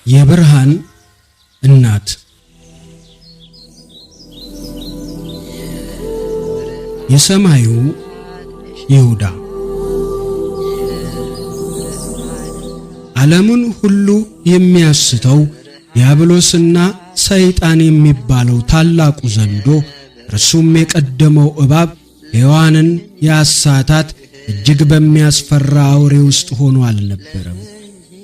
የብርሃን እናት የሰማዩ ይሁዳ ዓለሙን ሁሉ የሚያስተው ዲያብሎስና ሰይጣን የሚባለው ታላቁ ዘንዶ እርሱም የቀደመው እባብ ሔዋንን ያሳታት እጅግ በሚያስፈራ አውሬ ውስጥ ሆኖ አልነበረም።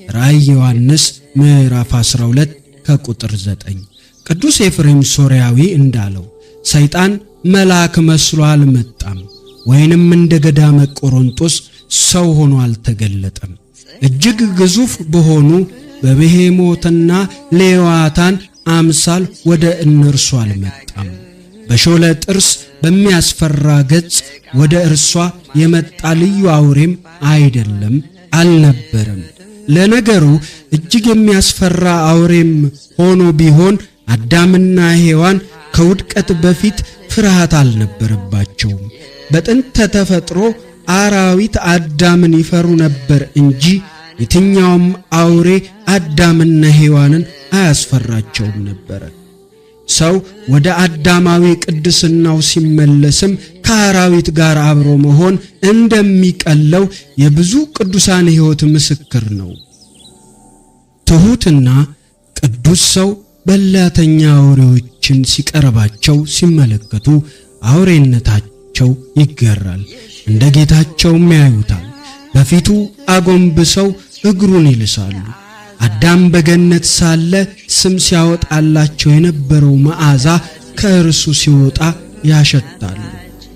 ራእይ ዮሐንስ ምዕራፍ 12 ከቁጥር 9። ቅዱስ ኤፍሬም ሶርያዊ እንዳለው ሰይጣን መልአክ መስሎ አልመጣም፣ ወይንም እንደ ገዳመ ቆሮንቶስ ሰው ሆኖ አልተገለጠም። እጅግ ግዙፍ በሆኑ በብሄሞትና ሌዋታን አምሳል ወደ እነርሱ አልመጣም። በሾለ ጥርስ በሚያስፈራ ገጽ ወደ እርሷ የመጣ ልዩ አውሬም አይደለም አልነበረም። ለነገሩ እጅግ የሚያስፈራ አውሬም ሆኖ ቢሆን አዳምና ሔዋን ከውድቀት በፊት ፍርሃት አልነበረባቸውም። በጥንተ ተፈጥሮ አራዊት አዳምን ይፈሩ ነበር እንጂ የትኛውም አውሬ አዳምና ሔዋንን አያስፈራቸውም ነበር። ሰው ወደ አዳማዊ ቅድስናው ሲመለስም ከአራዊት ጋር አብሮ መሆን እንደሚቀለው የብዙ ቅዱሳን ሕይወት ምስክር ነው። ትሑትና ቅዱስ ሰው በላተኛ አውሬዎችን ሲቀርባቸው ሲመለከቱ አውሬነታቸው ይገራል፣ እንደ ጌታቸውም ያዩታል። በፊቱ አጎንብሰው እግሩን ይልሳሉ። አዳም በገነት ሳለ ስም ሲያወጣላቸው የነበረው መዓዛ ከእርሱ ሲወጣ ያሸታሉ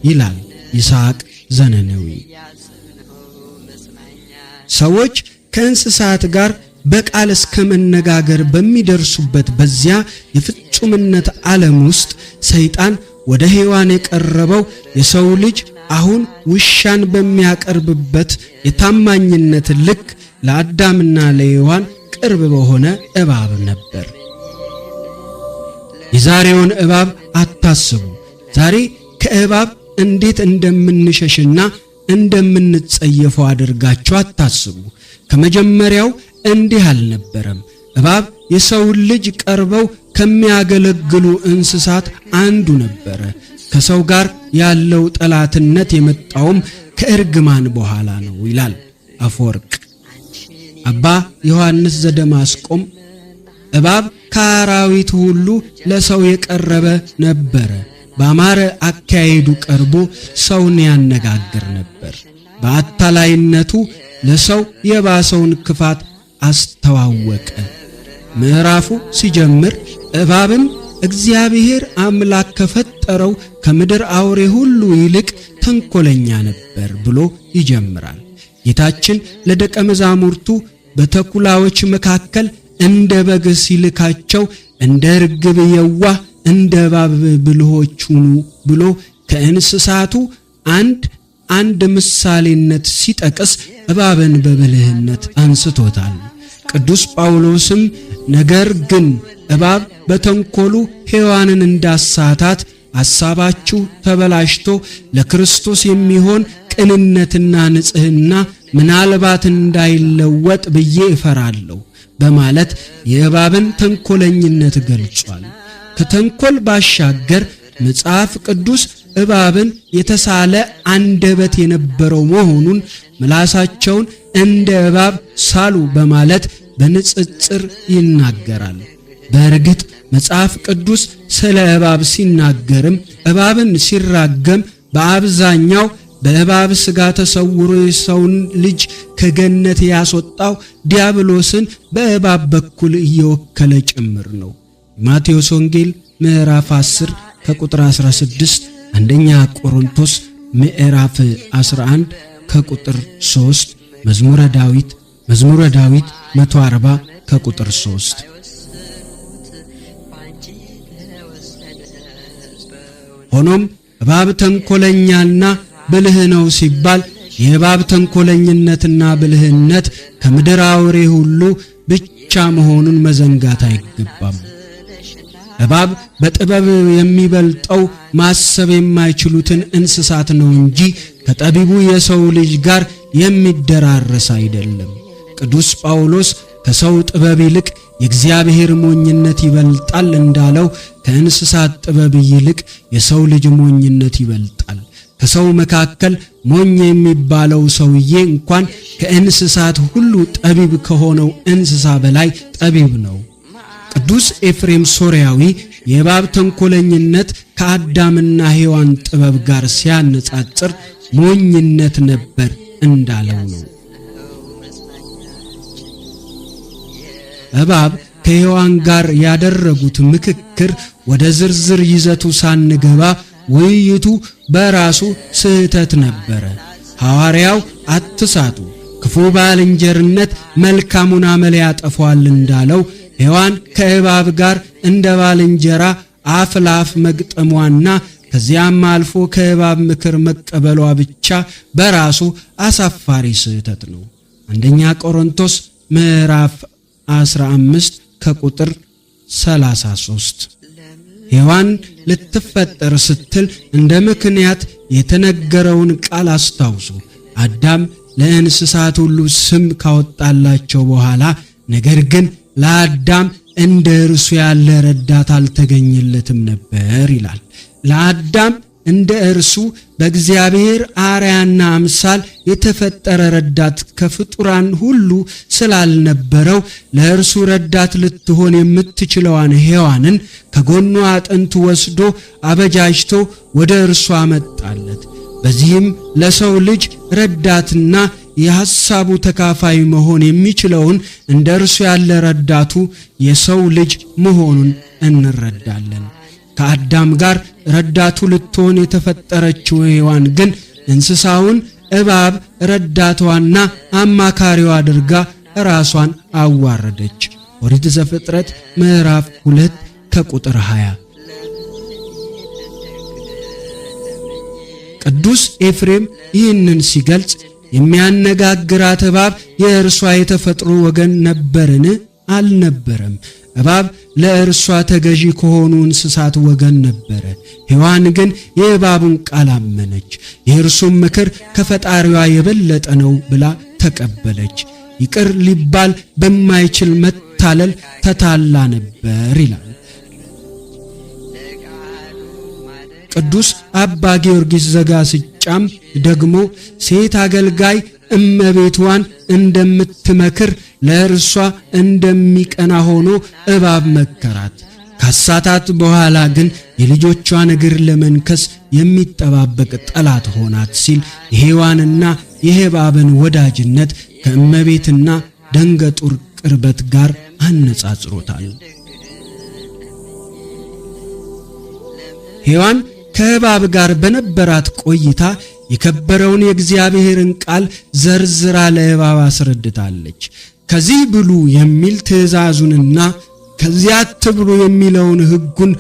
ይላል ይስሐቅ ዘነነዊ። ሰዎች ከእንስሳት ጋር በቃል እስከ መነጋገር በሚደርሱበት በዚያ የፍጹምነት ዓለም ውስጥ ሰይጣን ወደ ሔዋን የቀረበው የሰው ልጅ አሁን ውሻን በሚያቀርብበት የታማኝነት ልክ ለአዳምና ለሔዋን ቅርብ በሆነ እባብ ነበር። የዛሬውን እባብ አታስቡ። ዛሬ ከእባብ እንዴት እንደምንሸሽና እንደምንጸየፈው አድርጋችሁ አታስቡ። ከመጀመሪያው እንዲህ አልነበረም። እባብ የሰው ልጅ ቀርበው ከሚያገለግሉ እንስሳት አንዱ ነበረ። ከሰው ጋር ያለው ጠላትነት የመጣውም ከእርግማን በኋላ ነው ይላል አፈወርቅ። አባ ዮሐንስ ዘደማስቆም እባብ ከአራዊት ሁሉ ለሰው የቀረበ ነበረ። በአማረ አካሄዱ ቀርቦ ሰውን ያነጋግር ነበር። በአታላይነቱ ለሰው የባሰውን ክፋት አስተዋወቀ። ምዕራፉ ሲጀምር እባብም እግዚአብሔር አምላክ ከፈጠረው ከምድር አውሬ ሁሉ ይልቅ ተንኮለኛ ነበር ብሎ ይጀምራል። ጌታችን ለደቀ መዛሙርቱ በተኩላዎች መካከል እንደ በግ ሲልካቸው እንደ ርግብ የዋህ እንደ እባብ ብልሆች ሁኑ ብሎ ከእንስሳቱ አንድ ምሳሌነት ሲጠቅስ እባብን በብልህነት አንስቶታል። ቅዱስ ጳውሎስም ነገር ግን እባብ በተንኮሉ ሔዋንን እንዳሳታት ሐሳባችሁ ተበላሽቶ ለክርስቶስ የሚሆን ቅንነትና ንጽሕና ምናልባት እንዳይለወጥ ብዬ እፈራለሁ በማለት የእባብን ተንኮለኝነት ገልጿል። ከተንኮል ባሻገር መጽሐፍ ቅዱስ እባብን የተሳለ አንደበት የነበረው መሆኑን ምላሳቸውን እንደ እባብ ሳሉ በማለት በንጽጽር ይናገራል። በእርግጥ መጽሐፍ ቅዱስ ስለ እባብ ሲናገርም እባብን ሲራገም በአብዛኛው በእባብ ሥጋ ተሰውሮ የሰውን ልጅ ከገነት ያስወጣው ዲያብሎስን በእባብ በኩል እየወከለ ጭምር ነው። ማቴዎስ ወንጌል ምዕራፍ 10 ከቁጥር 16፣ አንደኛ ቆሮንቶስ ምዕራፍ 11 ከቁጥር 3፣ መዝሙረ ዳዊት 140 ከቁጥር 3። ሆኖም እባብ ተንኮለኛና ብልህ ነው ሲባል የእባብ ተንኮለኝነትና ብልህነት ከምድር አውሬ ሁሉ ብቻ መሆኑን መዘንጋት አይገባም። እባብ በጥበብ የሚበልጠው ማሰብ የማይችሉትን እንስሳት ነው እንጂ ከጠቢቡ የሰው ልጅ ጋር የሚደራረስ አይደለም። ቅዱስ ጳውሎስ ከሰው ጥበብ ይልቅ የእግዚአብሔር ሞኝነት ይበልጣል እንዳለው ከእንስሳት ጥበብ ይልቅ የሰው ልጅ ሞኝነት ይበልጣል። ከሰው መካከል ሞኝ የሚባለው ሰውዬ እንኳን ከእንስሳት ሁሉ ጠቢብ ከሆነው እንስሳ በላይ ጠቢብ ነው። ቅዱስ ኤፍሬም ሶርያዊ የእባብ ተንኮለኝነት ከአዳምና ሔዋን ጥበብ ጋር ሲያነጻጽር ሞኝነት ነበር እንዳለው ነው። እባብ ከሔዋን ጋር ያደረጉት ምክክር ወደ ዝርዝር ይዘቱ ሳንገባ ውይይቱ በራሱ ስህተት ነበረ። ሐዋርያው አትሳቱ፣ ክፉ ባልንጀርነት መልካሙን አመል ያጠፋዋል እንዳለው ሔዋን ከእባብ ጋር እንደ ባልንጀራ አፍ ለአፍ መግጠሟና ከዚያም አልፎ ከእባብ ምክር መቀበሏ ብቻ በራሱ አሳፋሪ ስህተት ነው። አንደኛ ቆሮንቶስ ምዕራፍ 15 ከቁጥር 33። ሔዋን ልትፈጠር ስትል እንደ ምክንያት የተነገረውን ቃል አስታውሱ። አዳም ለእንስሳት ሁሉ ስም ካወጣላቸው በኋላ ነገር ግን ለአዳም እንደ እርሱ ያለ ረዳት አልተገኘለትም ነበር ይላል። ለአዳም እንደ እርሱ በእግዚአብሔር አርአያና አምሳል የተፈጠረ ረዳት ከፍጡራን ሁሉ ስላልነበረው ለእርሱ ረዳት ልትሆን የምትችለዋን ሔዋንን ከጎኑ አጥንት ወስዶ አበጃጅቶ ወደ እርሱ አመጣለት። በዚህም ለሰው ልጅ ረዳትና የሐሳቡ ተካፋይ መሆን የሚችለውን እንደ እርሱ ያለ ረዳቱ የሰው ልጅ መሆኑን እንረዳለን። ከአዳም ጋር ረዳቱ ልትሆን የተፈጠረችው ሔዋን ግን እንስሳውን እባብ ረዳቷና አማካሪዋ አድርጋ ራሷን አዋረደች። ኦሪት ዘፍጥረት ምዕራፍ 2 ከቁጥር 20። ቅዱስ ኤፍሬም ይህንን ሲገልጽ የሚያነጋግራት እባብ የእርሷ የተፈጥሮ ወገን ነበርን? አልነበረም። እባብ ለእርሷ ተገዢ ከሆኑ እንስሳት ወገን ነበረ። ሔዋን ግን የእባቡን ቃል አመነች፣ የእርሱም ምክር ከፈጣሪዋ የበለጠ ነው ብላ ተቀበለች። ይቅር ሊባል በማይችል መታለል ተታላ ነበር ይላል ቅዱስ አባ ጊዮርጊስ ዘጋስጫም ደግሞ ሴት አገልጋይ እመቤቷን እንደምትመክር ለእርሷ እንደሚቀና ሆኖ እባብ መከራት። ካሳታት በኋላ ግን የልጆቿን እግር ለመንከስ የሚጠባበቅ ጠላት ሆናት ሲል የሔዋንና የእባብን ወዳጅነት ከእመቤትና ደንገጡር ቅርበት ጋር አነጻጽሮታል። ሔዋን ከእባብ ጋር በነበራት ቆይታ የከበረውን የእግዚአብሔርን ቃል ዘርዝራ ለእባብ አስረድታለች። ከዚህ ብሉ የሚል ትእዛዙንና ከዚያ አትብሉ የሚለውን ሕጉን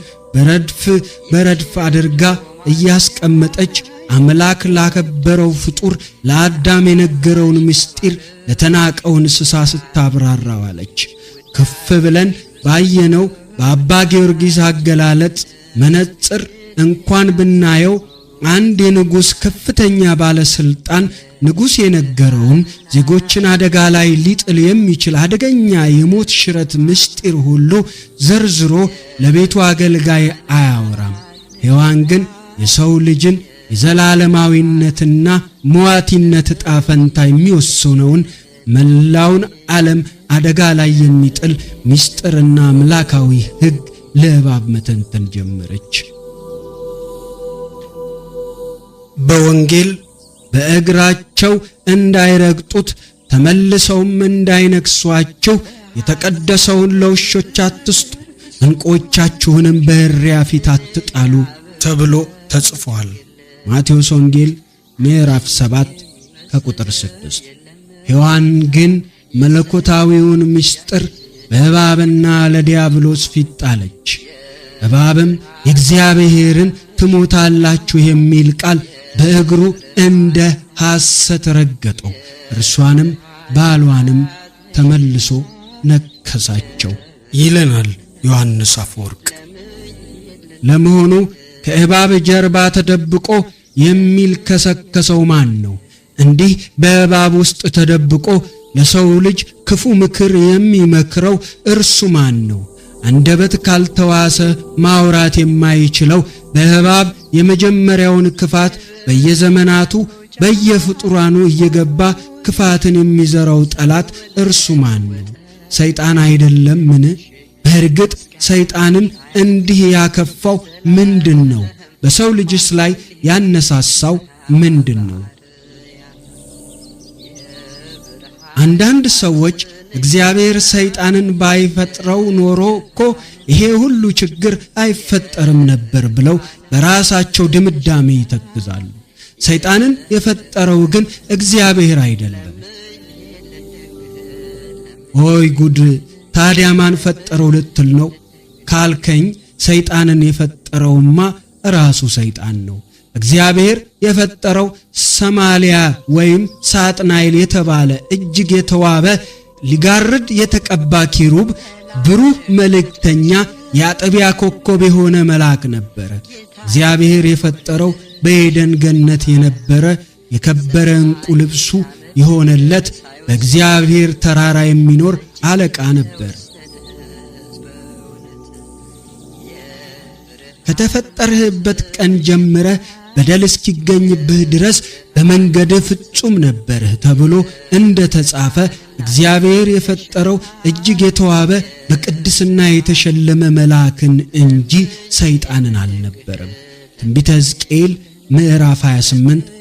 በረድፍ አድርጋ እያስቀመጠች አምላክ ላከበረው ፍጡር ለአዳም የነገረውን ምስጢር ለተናቀው እንስሳ ስታብራራዋለች። ከፍ ብለን ባየነው በአባ ጊዮርጊስ አገላለጥ መነጽር እንኳን ብናየው አንድ የንጉሥ ከፍተኛ ባለስልጣን ንጉሥ የነገረውን ዜጎችን አደጋ ላይ ሊጥል የሚችል አደገኛ የሞት ሽረት ምስጢር ሁሉ ዘርዝሮ ለቤቱ አገልጋይ አያወራም። ሔዋን ግን የሰው ልጅን የዘላለማዊነትና ሟቲነት ዕጣ ፈንታ የሚወስነውን መላውን ዓለም አደጋ ላይ የሚጥል ምስጢርና አምላካዊ ሕግ ለእባብ መተንተን ጀመረች። በወንጌል በእግራቸው እንዳይረግጡት ተመልሰውም እንዳይነክሷችሁ የተቀደሰውን ለውሾች አትስጡ፣ ዕንቆቻችሁንም በእሪያ ፊት አትጣሉ ተብሎ ተጽፏል። ማቴዎስ ወንጌል ምዕራፍ 7 ከቁጥር 6። ሔዋን ግን መለኮታዊውን ምስጢር በእባብና ለዲያብሎስ ፊት ጣለች። እባብም የእግዚአብሔርን ትሞታላችሁ የሚል ቃል በእግሩ እንደ ሐሰት ረገጠው፣ እርሷንም ባሏንም ተመልሶ ነከሳቸው ይለናል ዮሐንስ አፈወርቅ። ለመሆኑ ከእባብ ጀርባ ተደብቆ የሚልከሰከሰው ማን ነው? እንዲህ በእባብ ውስጥ ተደብቆ ለሰው ልጅ ክፉ ምክር የሚመክረው እርሱ ማን ነው? አንደበት ካልተዋሰ ማውራት የማይችለው በእባብ የመጀመሪያውን ክፋት በየዘመናቱ በየፍጡራኑ እየገባ ክፋትን የሚዘራው ጠላት እርሱ ማን ነው? ሰይጣን አይደለምን? በእርግጥ ሰይጣንን እንዲህ ያከፋው ምንድነው? በሰው ልጅስ ላይ ያነሳሳው ምንድነው? አንዳንድ ሰዎች እግዚአብሔር ሰይጣንን ባይፈጥረው ኖሮ እኮ ይሄ ሁሉ ችግር አይፈጠርም ነበር ብለው በራሳቸው ድምዳሜ ይተክዛሉ። ሰይጣንን የፈጠረው ግን እግዚአብሔር አይደለም። ኦይ ጉድ! ታዲያ ማን ፈጠረው ልትል ነው ካልከኝ፣ ሰይጣንን የፈጠረውማ ራሱ ሰይጣን ነው። እግዚአብሔር የፈጠረው ሰማሊያ ወይም ሳጥናኤል የተባለ እጅግ የተዋበ ሊጋርድ የተቀባ ኪሩብ ብሩህ መልእክተኛ የአጥቢያ ኮከብ የሆነ መልአክ ነበረ። እግዚአብሔር የፈጠረው በኤደን ገነት የነበረ የከበረ ዕንቁ ልብሱ የሆነለት በእግዚአብሔር ተራራ የሚኖር አለቃ ነበር። ከተፈጠርህበት ቀን ጀምረህ በደል እስኪገኝብህ ድረስ በመንገድህ ፍጹም ነበርህ ተብሎ እንደተጻፈ እግዚአብሔር የፈጠረው እጅግ የተዋበ በቅድስና የተሸለመ መልአክን እንጂ ሰይጣንን አልነበረም። ትንቢተ ሕዝቅኤል ምዕራፍ 28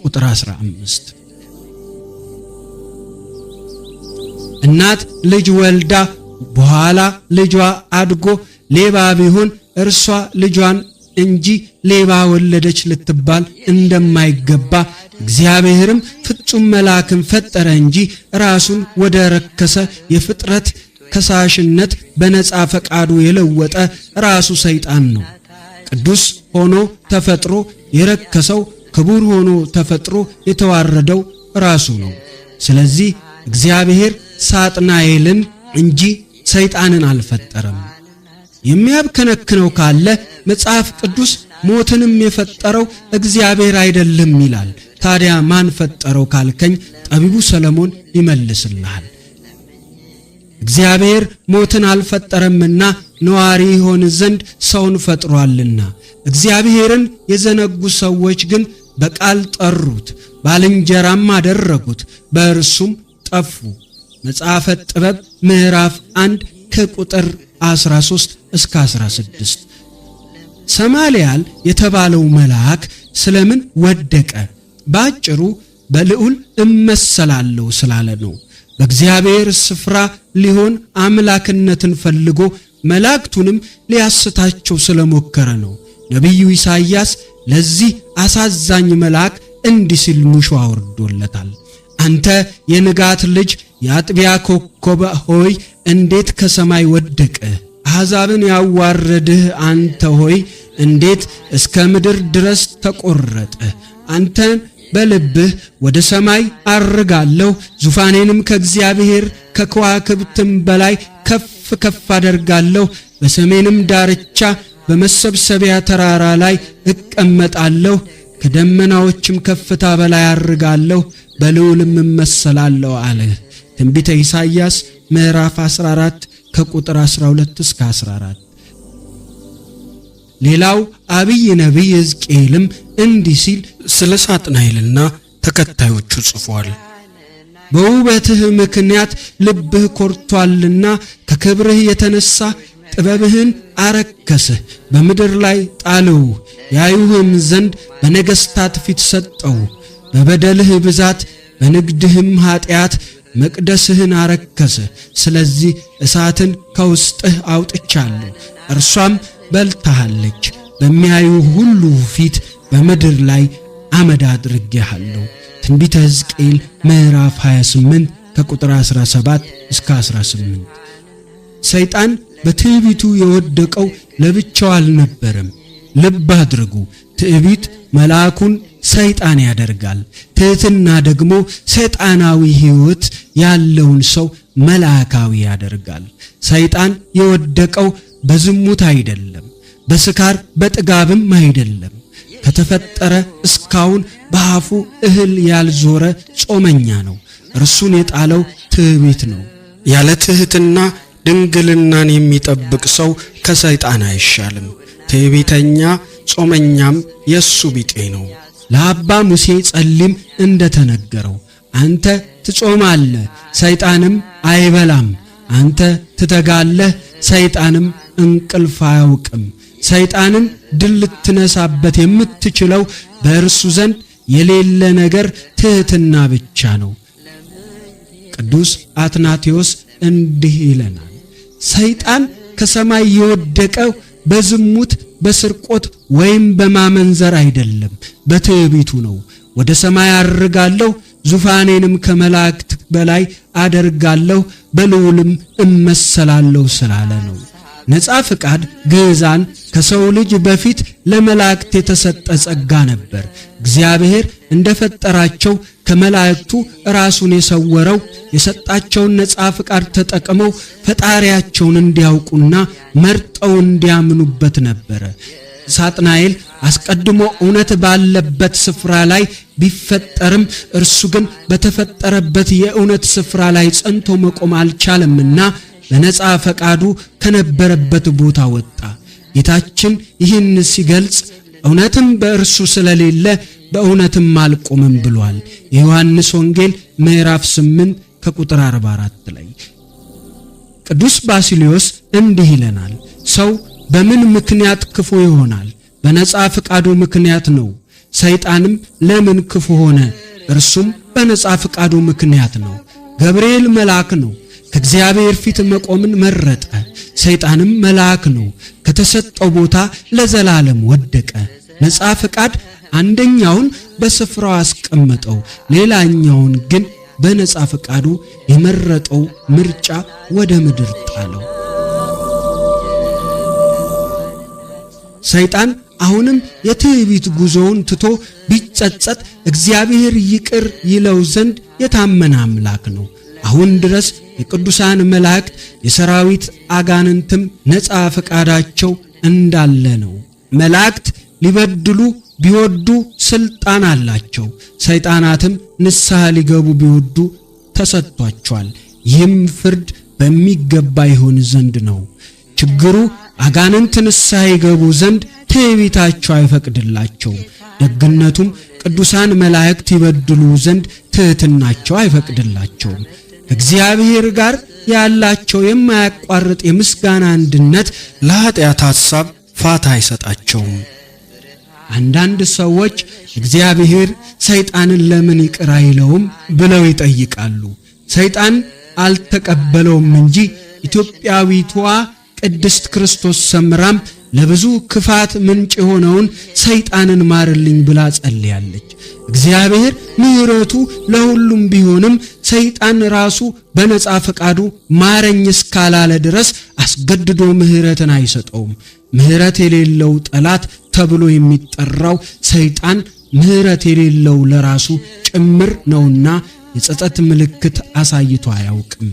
ቁጥር 15። እናት ልጅ ወልዳ በኋላ ልጇ አድጎ ሌባ ቢሆን እርሷ ልጇን እንጂ ሌባ ወለደች ልትባል እንደማይገባ እግዚአብሔርም ፍጹም መልአክን ፈጠረ እንጂ ራሱን ወደ ረከሰ የፍጥረት ከሳሽነት በነጻ ፈቃዱ የለወጠ ራሱ ሰይጣን ነው። ቅዱስ ሆኖ ተፈጥሮ የረከሰው ክቡር ሆኖ ተፈጥሮ የተዋረደው ራሱ ነው። ስለዚህ እግዚአብሔር ሳጥናኤልን እንጂ ሰይጣንን አልፈጠረም። የሚያብከነክነው ካለ መጽሐፍ ቅዱስ ሞትንም የፈጠረው እግዚአብሔር አይደለም ይላል። ታዲያ ማን ፈጠረው ካልከኝ ጠቢቡ ሰለሞን ይመልስልሃል። እግዚአብሔር ሞትን አልፈጠረምና ነዋሪ ይሆን ዘንድ ሰውን ፈጥሯልና። እግዚአብሔርን የዘነጉ ሰዎች ግን በቃል ጠሩት፣ ባልንጀራም አደረጉት፣ በእርሱም ጠፉ። መጽሐፈ ጥበብ ምዕራፍ 1 ከቁጥር 13 እስከ 16። ሰማልያል የተባለው መልአክ ስለምን ወደቀ? ባጭሩ በልዑል እመሰላለሁ ስላለ ነው። በእግዚአብሔር ስፍራ ሊሆን አምላክነትን ፈልጎ መላእክቱንም ሊያስታቸው ስለሞከረ ነው። ነቢዩ ኢሳይያስ ለዚህ አሳዛኝ መልአክ እንዲህ ሲል ሙሾ አውርዶለታል። አንተ የንጋት ልጅ የአጥቢያ ኮከብ ሆይ እንዴት ከሰማይ ወደቅህ? አሕዛብን ያዋረድህ አንተ ሆይ እንዴት እስከ ምድር ድረስ ተቆረጥህ? አንተን በልብህ ወደ ሰማይ አርጋለሁ፣ ዙፋኔንም ከእግዚአብሔር ከከዋክብትም በላይ ከፍ ከፍ አደርጋለሁ፣ በሰሜንም ዳርቻ በመሰብሰቢያ ተራራ ላይ እቀመጣለሁ፣ ከደመናዎችም ከፍታ በላይ አርጋለሁ፣ በልዑልም እመሰላለሁ አለ። ትንቢተ ኢሳይያስ ምዕራፍ 14 ከቁጥር 12 እስከ 14። ሌላው አብይ ነቢይ ሕዝቅኤልም እንዲህ ሲል ስለ ሳጥናኤልና ተከታዮቹ ጽፏል። በውበትህ ምክንያት ልብህ ኮርቷልና ከክብርህ የተነሳ ጥበብህን አረከስህ፣ በምድር ላይ ጣልው፣ ያዩህም ዘንድ በነገሥታት ፊት ሰጠው። በበደልህ ብዛት በንግድህም ኃጢአት መቅደስህን አረከስህ። ስለዚህ እሳትን ከውስጥህ አውጥቻለሁ፣ እርሷም በልታሃለች። በሚያዩ ሁሉ ፊት በምድር ላይ አመድ አድርጌሃለሁ። ትንቢተ ሕዝቅኤል ምዕራፍ 28 ከቁጥር 17 እስከ 18። ሰይጣን በትዕቢቱ የወደቀው ለብቻው አልነበረም። ልብ አድርጉ፣ ትዕቢት መልአኩን ሰይጣን ያደርጋል። ትሕትና ደግሞ ሰይጣናዊ ሕይወት ያለውን ሰው መልአካዊ ያደርጋል። ሰይጣን የወደቀው በዝሙት አይደለም፣ በስካር በጥጋብም አይደለም። ከተፈጠረ እስካሁን በአፉ እህል ያልዞረ ጾመኛ ነው። እርሱን የጣለው ትዕቢት ነው። ያለ ትሕትና ድንግልናን የሚጠብቅ ሰው ከሰይጣን አይሻልም። ትዕቢተኛ ጾመኛም የሱ ቢጤ ነው። ለአባ ሙሴ ጸሊም እንደተነገረው አንተ ትጾማለህ፣ ሰይጣንም አይበላም። አንተ ትተጋለህ፣ ሰይጣንም እንቅልፍ አያውቅም። ሰይጣንን ድል ልትነሳበት የምትችለው በእርሱ ዘንድ የሌለ ነገር ትሕትና ብቻ ነው። ቅዱስ አትናቴዎስ እንዲህ ይለናል፣ ሰይጣን ከሰማይ የወደቀው በዝሙት በስርቆት ወይም በማመንዘር አይደለም፣ በትዕቢቱ ነው። ወደ ሰማይ አርጋለሁ፣ ዙፋኔንም ከመላእክት በላይ አደርጋለሁ፣ በልዑልም እመሰላለሁ ስላለ ነው። ነፃ ፍቃድ ግዕዛን ከሰው ልጅ በፊት ለመላእክት የተሰጠ ጸጋ ነበር። እግዚአብሔር እንደፈጠራቸው ከመላእክቱ ራሱን የሰወረው የሰጣቸውን ነፃ ፍቃድ ተጠቅመው ፈጣሪያቸውን እንዲያውቁና መርጠው እንዲያምኑበት ነበረ። ሳጥናኤል አስቀድሞ እውነት ባለበት ስፍራ ላይ ቢፈጠርም እርሱ ግን በተፈጠረበት የእውነት ስፍራ ላይ ጸንቶ መቆም አልቻለምና በነፃ ፈቃዱ ከነበረበት ቦታ ወጣ። ጌታችን ይህን ሲገልጽ እውነትም በእርሱ ስለሌለ በእውነትም አልቆምም ብሏል። የዮሐንስ ወንጌል ምዕራፍ 8 ከቁጥር 44 ላይ። ቅዱስ ባሲሊዮስ እንዲህ ይለናል፣ ሰው በምን ምክንያት ክፉ ይሆናል? በነፃ ፈቃዱ ምክንያት ነው። ሰይጣንም ለምን ክፉ ሆነ? እርሱም በነፃ ፈቃዱ ምክንያት ነው። ገብርኤል መልአክ ነው፣ ከእግዚአብሔር ፊት መቆምን መረጠ። ሰይጣንም መልአክ ነው፣ ከተሰጠው ቦታ ለዘላለም ወደቀ። ነፃ ፈቃድ አንደኛውን በስፍራው አስቀመጠው፣ ሌላኛውን ግን በነፃ ፈቃዱ የመረጠው ምርጫ ወደ ምድር ጣለው። ሰይጣን አሁንም የትዕቢት ጉዞውን ትቶ ቢጸጸት እግዚአብሔር ይቅር ይለው ዘንድ የታመነ አምላክ ነው። አሁን ድረስ የቅዱሳን መላእክት የሰራዊት አጋንንትም ነፃ ፈቃዳቸው እንዳለ ነው። መላእክት ሊበድሉ ቢወዱ ስልጣን አላቸው። ሰይጣናትም ንስሐ ሊገቡ ቢወዱ ተሰጥቷቸዋል። ይህም ፍርድ በሚገባ ይሆን ዘንድ ነው። ችግሩ አጋንንት ንስሐ ይገቡ ዘንድ ትዕቢታቸው አይፈቅድላቸውም። ደግነቱም ቅዱሳን መላእክት ይበድሉ ዘንድ ትሕትናቸው አይፈቅድላቸውም። ከእግዚአብሔር ጋር ያላቸው የማያቋርጥ የምስጋና አንድነት ለኃጢአት ሐሳብ ፋታ አይሰጣቸውም። አንዳንድ ሰዎች እግዚአብሔር ሰይጣንን ለምን ይቅር አይለውም ብለው ይጠይቃሉ። ሰይጣን አልተቀበለውም እንጂ ኢትዮጵያዊቷ ቅድስት ክርስቶስ ሰምራም ለብዙ ክፋት ምንጭ የሆነውን ሰይጣንን ማርልኝ ብላ ጸልያለች። እግዚአብሔር ምሕረቱ ለሁሉም ቢሆንም ሰይጣን ራሱ በነፃ ፈቃዱ ማረኝ እስካላለ ድረስ አስገድዶ ምሕረትን አይሰጠውም። ምሕረት የሌለው ጠላት ተብሎ የሚጠራው ሰይጣን ምሕረት የሌለው ለራሱ ጭምር ነውና የጸጸት ምልክት አሳይቶ አያውቅም።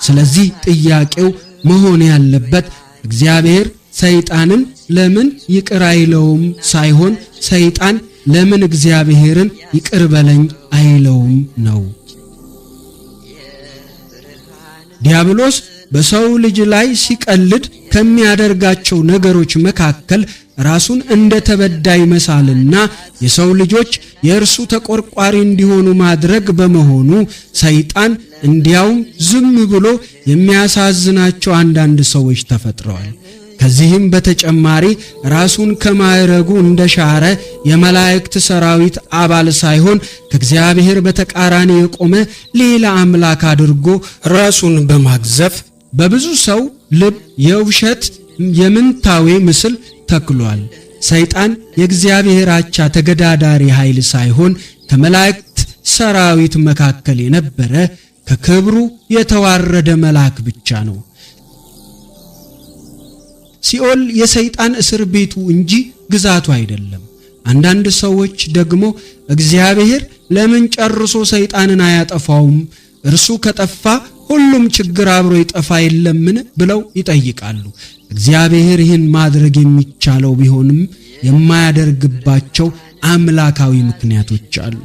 ስለዚህ ጥያቄው መሆን ያለበት እግዚአብሔር ሰይጣንን ለምን ይቅር አይለውም ሳይሆን ሰይጣን ለምን እግዚአብሔርን ይቅር በለኝ አይለውም ነው። ዲያብሎስ በሰው ልጅ ላይ ሲቀልድ ከሚያደርጋቸው ነገሮች መካከል ራሱን እንደ ተበዳይ መሳልና የሰው ልጆች የእርሱ ተቆርቋሪ እንዲሆኑ ማድረግ በመሆኑ ሰይጣን እንዲያውም ዝም ብሎ የሚያሳዝናቸው አንዳንድ ሰዎች ተፈጥረዋል። ከዚህም በተጨማሪ ራሱን ከማዕረጉ እንደሻረ የመላእክት ሰራዊት አባል ሳይሆን ከእግዚአብሔር በተቃራኒ የቆመ ሌላ አምላክ አድርጎ ራሱን በማግዘፍ በብዙ ሰው ልብ የውሸት የምንታዌ ምስል ተክሏል። ሰይጣን የእግዚአብሔር አቻ ተገዳዳሪ ኃይል ሳይሆን ከመላእክት ሰራዊት መካከል የነበረ ከክብሩ የተዋረደ መልአክ ብቻ ነው። ሲኦል የሰይጣን እስር ቤቱ እንጂ ግዛቱ አይደለም። አንዳንድ ሰዎች ደግሞ እግዚአብሔር ለምን ጨርሶ ሰይጣንን አያጠፋውም? እርሱ ከጠፋ ሁሉም ችግር አብሮ ይጠፋ የለምን ብለው ይጠይቃሉ። እግዚአብሔር ይህን ማድረግ የሚቻለው ቢሆንም የማያደርግባቸው አምላካዊ ምክንያቶች አሉ።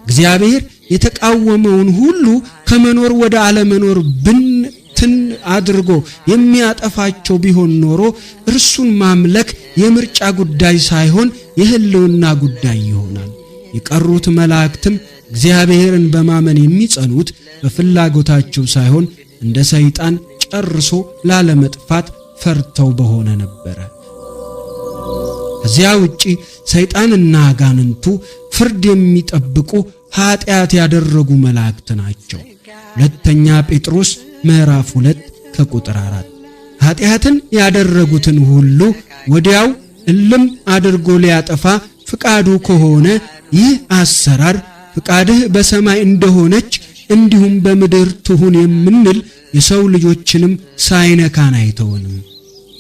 እግዚአብሔር የተቃወመውን ሁሉ ከመኖር ወደ አለመኖር ብትን አድርጎ የሚያጠፋቸው ቢሆን ኖሮ እርሱን ማምለክ የምርጫ ጉዳይ ሳይሆን የህልውና ጉዳይ ይሆናል። የቀሩት መላእክትም እግዚአብሔርን በማመን የሚጸኑት በፍላጎታቸው ሳይሆን እንደ ሰይጣን ጨርሶ ላለመጥፋት ፈርተው በሆነ ነበረ። ከዚያ ውጪ ሰይጣንና አጋንንቱ ፍርድ የሚጠብቁ ኃጢአት ያደረጉ መላእክት ናቸው። ሁለተኛ ጴጥሮስ ምዕራፍ 2 ከቁጥር 4 ኃጢአትን ያደረጉትን ሁሉ ወዲያው እልም አድርጎ ሊያጠፋ ፍቃዱ ከሆነ ይህ አሰራር ፍቃድህ በሰማይ እንደሆነች እንዲሁም በምድር ትሁን የምንል የሰው ልጆችንም ሳይነካን አይተውንም።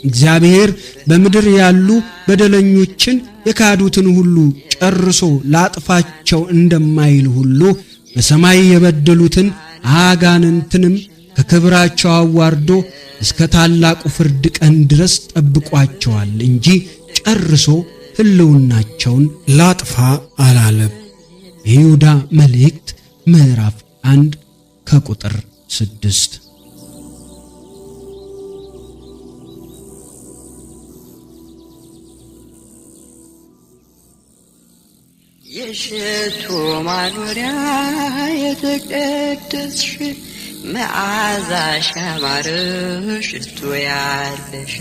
እግዚአብሔር በምድር ያሉ በደለኞችን የካዱትን ሁሉ ጨርሶ ላጥፋቸው እንደማይል ሁሉ በሰማይ የበደሉትን አጋንንትንም ከክብራቸው አዋርዶ እስከ ታላቁ ፍርድ ቀን ድረስ ጠብቋቸዋል እንጂ ጨርሶ ህልውናቸውን ላጥፋ አላለም። የይሁዳ መልእክት ምዕራፍ 1 ከቁጥር 6 የሽቱ ማኖሪያ የተቀደስሽ መዓዛሽ ያማረ ሽቱ ያለሽ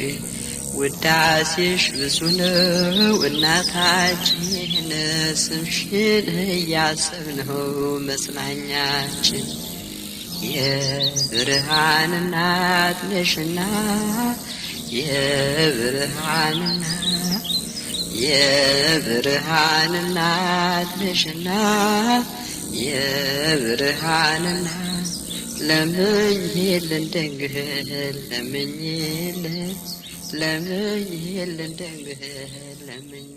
ውዳሴሽ ብዙ ነው እናታችን ስምሽን እያሰብነው መጽናኛችን የብርሃን እናት ነሽና የብርሃን እናት ነሽና የብርሃን እናት ለምኝልን ድንግል ለምኝልን ድንግል ለምኝ